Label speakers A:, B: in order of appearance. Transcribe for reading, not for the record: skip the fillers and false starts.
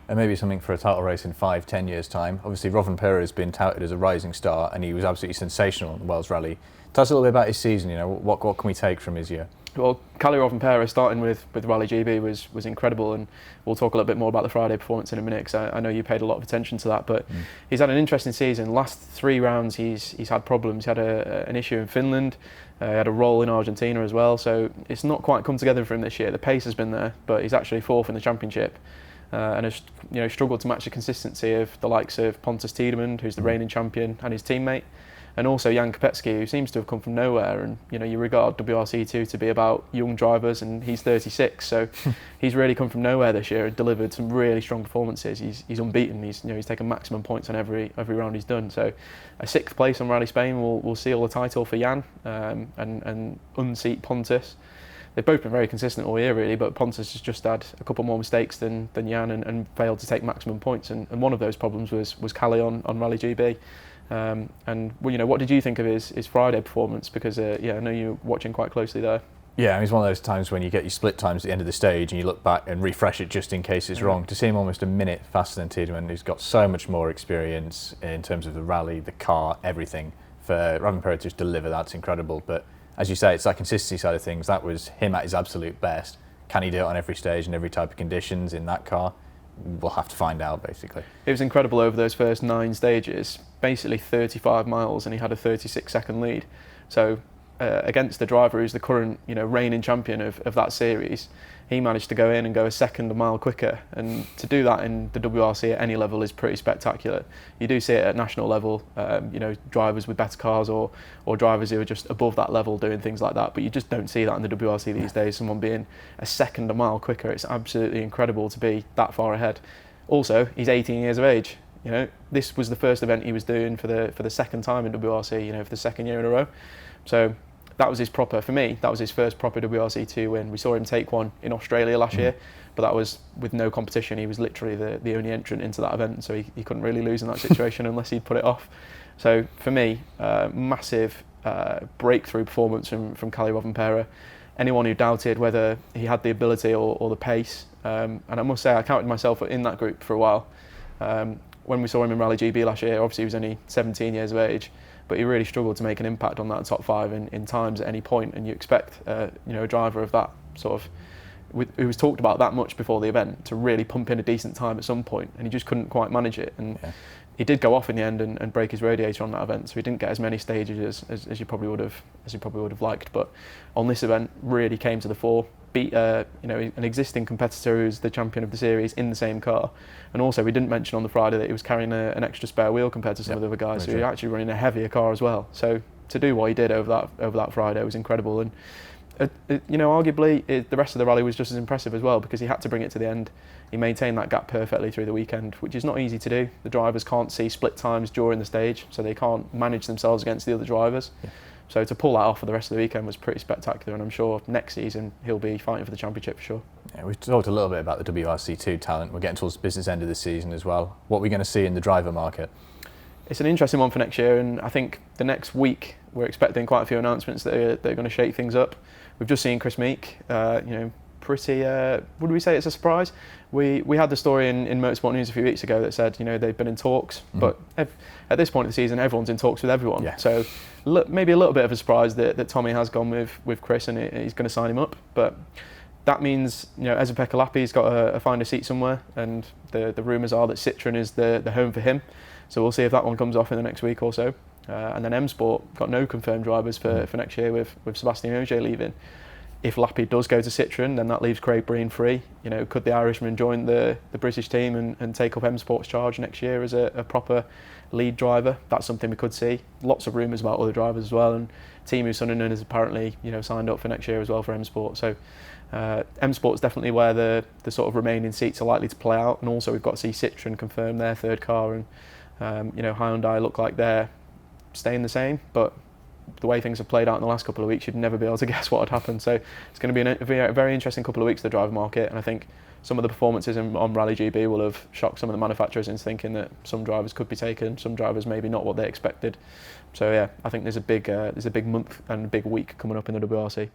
A: And maybe something for a title race in 5-10 years' time. Obviously, Rovanpera has been touted as a rising star, and he was absolutely sensational in the Wales Rally. Tell us a little bit about his season. What can we take from his year?
B: Well, Kalle Rovanpera starting with Rally GB was incredible, and we'll talk a little bit more about the Friday performance in a minute, because I know you paid a lot of attention to that. But he's had an interesting season. Last 3 rounds, he's had problems. He had an issue in Finland. He had a roll in Argentina as well. So it's not quite come together for him this year. The pace has been there, but he's actually 4th in the championship. And has struggled to match the consistency of the likes of Pontus Tidemand, who's the reigning champion, and his teammate, and also Jan Kopecki, who seems to have come from nowhere. And you regard WRC2 to be about young drivers, and he's 36, so he's really come from nowhere this year and delivered some really strong performances. He's unbeaten. He's taken maximum points on every round he's done. So a 6th place on Rally Spain will seal the title for Jan and unseat Pontus. They've both been very consistent all year, really, but Pontus has just had a couple more mistakes than Jan and failed to take maximum points. And one of those problems was Kalle on Rally GB. And what did you think of his Friday performance? Because I know you're watching quite closely there.
A: Yeah, I mean, it's one of those times when you get your split times at the end of the stage and you look back and refresh it just in case it's wrong. To see him almost a minute faster than Tidemand, who's got so much more experience in terms of the rally, the car, everything, for Rovanpera to just deliver, that's incredible. But as you say, it's that consistency side of things. That was him at his absolute best. Can he do it on every stage and every type of conditions in that car? We'll have to find out, basically.
B: It was incredible over those first 9 stages, basically 35 miles, and he had a 36-second lead. So against the driver who's the current reigning champion of that series, he managed to go in and go a second a mile quicker. And to do that in the WRC at any level is pretty spectacular. You do see it at national level, drivers with better cars or drivers who are just above that level doing things like that, but you just don't see that in the WRC these days, someone being a second a mile quicker. It's absolutely incredible to be that far ahead. Also, he's 18 years of age. This was the first event he was doing for the 2nd time in WRC, for the 2nd year in a row. So that was his first proper WRC2 win. We saw him take one in Australia last year, but that was with no competition. He was literally the only entrant into that event, so he couldn't really lose in that situation unless he'd put it off. So for me, massive breakthrough performance from Kalle Rovanpera. Anyone who doubted whether he had the ability or the pace, and I must say I counted myself in that group for a while. When we saw him in Rally GB last year, obviously he was only 17 years of age, but he really struggled to make an impact on that top 5 in times at any point. And you expect a driver of that sort of, who was talked about that much before the event, to really pump in a decent time at some point, and he just couldn't quite manage it. And he did go off in the end and break his radiator on that event, so he didn't get as many stages as you probably would have liked. But on this event, really came to the fore, beat an existing competitor who's the champion of the series in the same car. And also, we didn't mention on the Friday that he was carrying an extra spare wheel compared to some of the other guys, so he was actually running a heavier car as well. So to do what he did over that Friday was incredible. And arguably the rest of the rally was just as impressive as well, because he had to bring it to the end. He maintained that gap perfectly through the weekend, which is not easy to do. The drivers can't see split times during the stage, so they can't manage themselves against the other drivers. So to pull that off for the rest of the weekend was pretty spectacular, and I'm sure next season he'll be fighting for the championship for sure.
A: Yeah, we've talked a little bit about the WRC2 talent. We're getting towards the business end of the season as well. What are we going to see in the driver market?
B: It's an interesting one for next year, and I think the next week we're expecting quite a few announcements that are going to shake things up. We've just seen Chris Meek, pretty, would we say it's a surprise? We had the story in Motorsport News a few weeks ago that said, they've been in talks, but at this point of the season, everyone's in talks with everyone.
A: Yeah.
B: So maybe a little bit of a surprise that Tommy has gone with Chris and he's going to sign him up. But that means, Esa-Pekka Lappi's got to find a seat somewhere, and the rumours are that Citroën is the home for him. So we'll see if that one comes off in the next week or so. And then M Sport got no confirmed drivers for next year with Sebastian Ogier leaving. If Lappi does go to Citroën, then that leaves Craig Breen free. Could the Irishman join the British team and take up M Sport's charge next year as a proper lead driver? That's something we could see. Lots of rumours about other drivers as well, and Teemu Suninen has apparently signed up for next year as well for M Sport. So M Sport's definitely where the sort of remaining seats are likely to play out, and also we've got to see Citroën confirm their 3rd car, and Hyundai look like they're staying the same, but the way things have played out in the last couple of weeks, you'd never be able to guess what would happen. So it's going to be a very interesting couple of weeks for the driver market, and I think some of the performances on Rally GB will have shocked some of the manufacturers into thinking that some drivers could be taken, some drivers maybe not what they expected. So yeah, I think there's a big month and a big week coming up in the WRC.